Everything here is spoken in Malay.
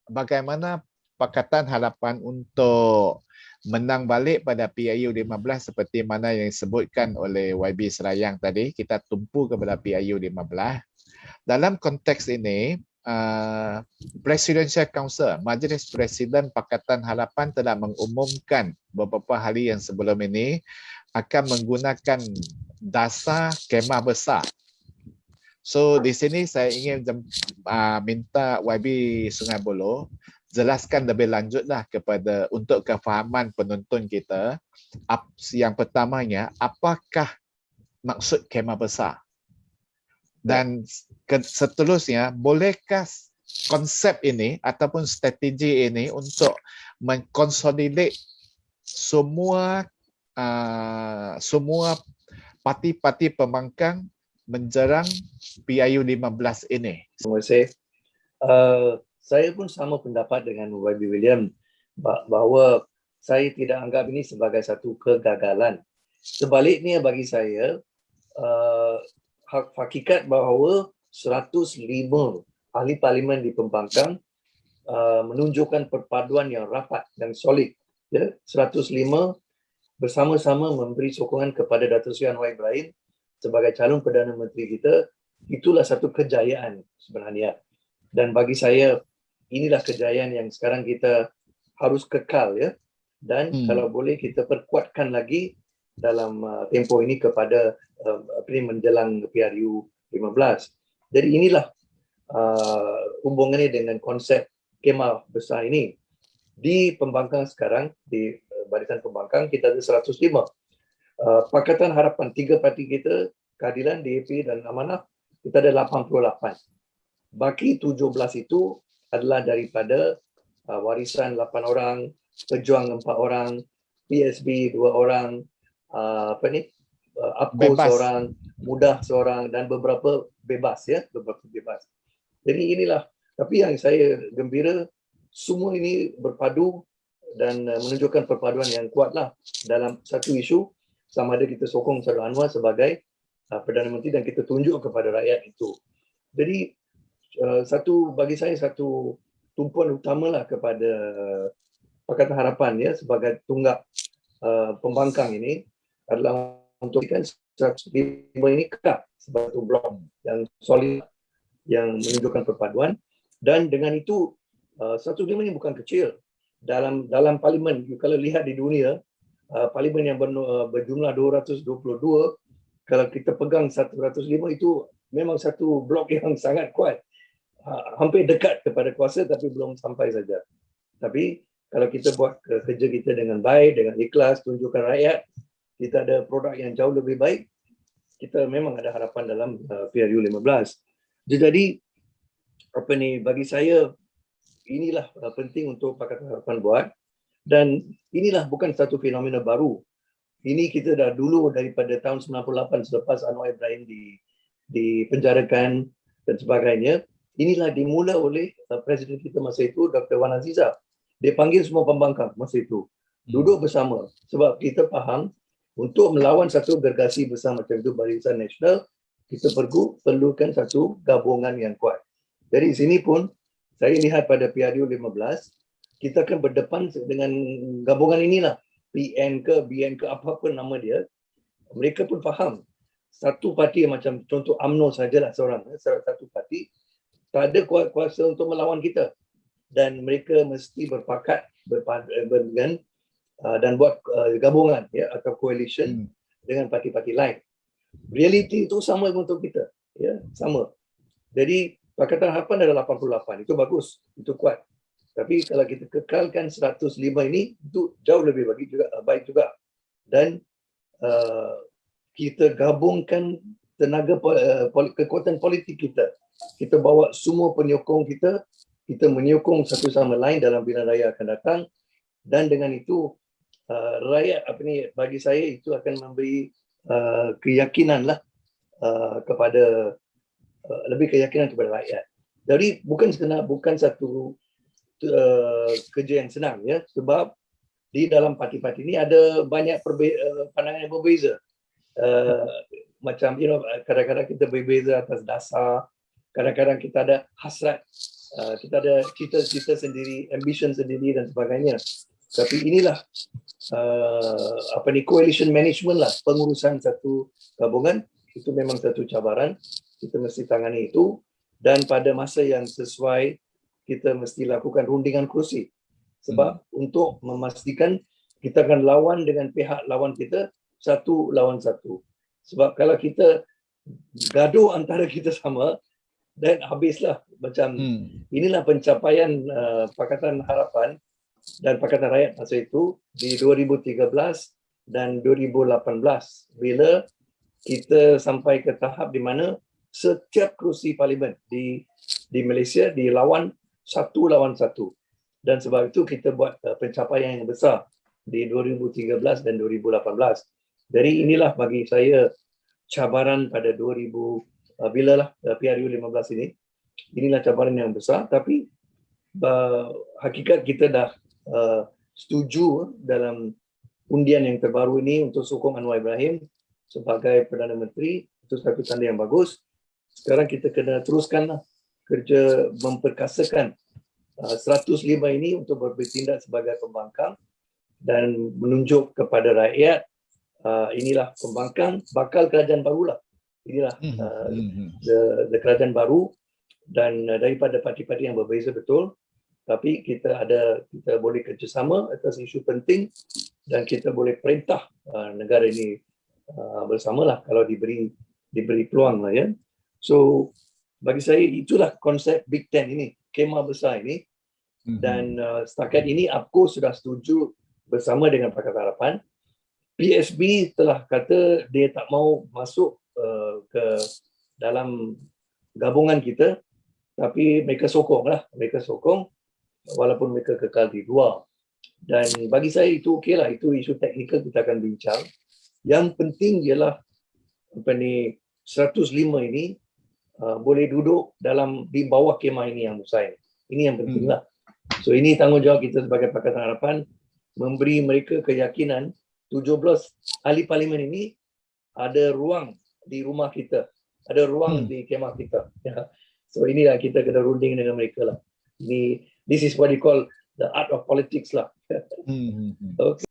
bagaimana Pakatan Harapan untuk menang balik pada PIU 15 seperti mana yang disebutkan oleh YB Serayang tadi, kita tumpu kepada PIU 15. Dalam konteks ini, Presidential Council, Majlis Presiden Pakatan Harapan telah mengumumkan beberapa hari yang sebelum ini akan menggunakan dasar kemah besar. So di sini saya ingin minta YB Sungai Buloh jelaskan lebih lanjutlah kepada untuk kefahaman penonton kita. Yang pertamanya, apakah maksud kemah besar? Dan seterusnya, bolehkah konsep ini ataupun strategi ini untuk mengkonsolidate semua parti-parti pembangkang menjerang PIU 15 ini? Terima kasih. Saya pun sama pendapat dengan YB William bahawa saya tidak anggap ini sebagai satu kegagalan. Sebaliknya bagi saya, hakikat bahawa 105 ahli parlimen di pembangkang menunjukkan perpaduan yang rapat dan solid. Ya, 105 bersama-sama memberi sokongan kepada Datuk Seri Anwar Ibrahim sebagai calon Perdana Menteri kita. Itulah satu kejayaan sebenarnya. Dan bagi saya, inilah kejayaan yang sekarang kita harus kekal, ya. Dan kalau boleh kita perkuatkan lagi dalam tempoh ini kepada menjelang PRU 15. Jadi inilah hubungannya dengan konsep kemah besar ini. Di pembangkang sekarang, di barisan pembangkang, kita ada 105. Pakatan Harapan, 3 parti kita, Keadilan, DAP dan Amanah, kita ada 88. Baki 17 itu adalah daripada warisan 8 orang, Pejuang 4 orang, PSB 2 orang, APCO seorang, Mudah seorang dan beberapa bebas, ya, beberapa bebas. Jadi inilah, tapi yang saya gembira, semua ini berpadu dan menunjukkan perpaduan yang kuatlah dalam satu isu, sama ada kita sokong Sadar Anwar sebagai Perdana Menteri dan kita tunjuk kepada rakyat itu. Jadi bagi saya satu tumpuan utamalah kepada Pakatan Harapan, ya, sebagai tunggak pembangkang ini adalah untuk ikan 105 ini kekal sebagai satu blok yang solid yang menunjukkan perpaduan. Dan dengan itu 105 ini bukan kecil dalam parlimen. Kalau lihat di dunia, parlimen yang berjumlah 222, kalau kita pegang 105 itu memang satu blok yang sangat kuat, hampir dekat kepada kuasa tapi belum sampai saja. Tapi kalau kita buat kerja kita dengan baik, dengan ikhlas, tunjukkan rakyat kita ada produk yang jauh lebih baik, kita memang ada harapan dalam PRU 15. Jadi bagi saya inilah penting untuk Pakatan Harapan buat, dan inilah bukan satu fenomena baru. Ini kita dah dulu daripada tahun 98 selepas Anwar Ibrahim dipenjarakan dan sebagainya. Inilah dimula oleh Presiden kita masa itu, Dr. Wan Azizah. Dia panggil semua pembangkang masa itu, duduk bersama. Sebab kita faham, untuk melawan satu gergasi besar macam itu, Barisan Nasional, kita perlukan satu gabungan yang kuat. Dari sini pun, saya lihat pada PRU 15, kita akan berdepan dengan gabungan inilah. PN ke, BN ke, apa-apa nama dia. Mereka pun faham. Satu parti macam contoh UMNO sajalah seorang, satu parti, tak ada kuasa untuk melawan kita. Dan mereka mesti berpakat dan buat gabungan, ya, atau coalition dengan parti-parti lain. Realiti itu sama untuk kita, ya, sama. Jadi Pakatan Harapan adalah 88, itu bagus, itu kuat. Tapi kalau kita kekalkan 105 ini, itu jauh lebih baik juga. Dan kita gabungkan tenaga kekuatan politik kita. Kita bawa semua penyokong kita, kita menyokong satu sama lain dalam pilihan raya akan datang. Dan dengan itu rakyat bagi saya itu akan memberi keyakinan lah kepada lebih keyakinan kepada rakyat. Jadi bukan satu kerja yang senang, ya, sebab di dalam parti-parti ini ada banyak pandangan yang berbeza. Macam kadang-kadang kita berbeza atas dasar, kadang-kadang kita ada hasrat kita ada cita-cita sendiri, ambition sendiri dan sebagainya. Tapi inilah coalition management lah, pengurusan satu gabungan itu memang satu cabaran. Kita mesti tangani itu, dan pada masa yang sesuai kita mesti lakukan rundingan kerusi. Sebab untuk memastikan kita akan lawan dengan pihak lawan kita satu lawan satu. Sebab kalau kita gaduh antara kita sama, dan habislah macam inilah pencapaian Pakatan Harapan dan Pakatan Rakyat masa itu di 2013 dan 2018 bila kita sampai ke tahap di mana setiap kerusi parlimen di Malaysia dilawan satu lawan satu, dan sebab itu kita buat pencapaian yang besar di 2013 dan 2018. Jadi inilah bagi saya cabaran pada 2000 bilalah PRU 15 ini. Inilah cabaran yang besar, tapi hakikat kita dah setuju dalam undian yang terbaru ini untuk sokong Anwar Ibrahim sebagai Perdana Menteri. Itu satu tanda yang bagus. Sekarang kita kena teruskanlah kerja memperkasakan 105 ini untuk bertindak sebagai pembangkang dan menunjuk kepada rakyat inilah pembangkang bakal kerajaan barulah. Inilah the kerajaan baru, dan daripada parti-parti yang berbeza betul, tapi kita boleh kerjasama atas isu penting dan kita boleh perintah negara ini bersamalah kalau diberi peluang lah ya. So bagi saya itulah konsep Big Ten ini, kemah besar ini, dan setakat ini APCO sudah setuju bersama dengan Pakatan Harapan. PSB telah kata dia tak mau masuk ke dalam gabungan kita, tapi mereka sokong walaupun mereka kekal di luar. Dan bagi saya itu okeylah, itu isu teknikal kita akan bincang. Yang penting ialah 105 ini boleh duduk di bawah kemah ini yang besar. Ini yang pentinglah. So ini tanggungjawab kita sebagai Pakatan Harapan, memberi mereka keyakinan 17 ahli parlimen ini ada ruang di rumah kita, ada ruang di kemah kita. Ya. So inilah kita kena runding dengan mereka lah. This is what you call the art of politics lah. Okay.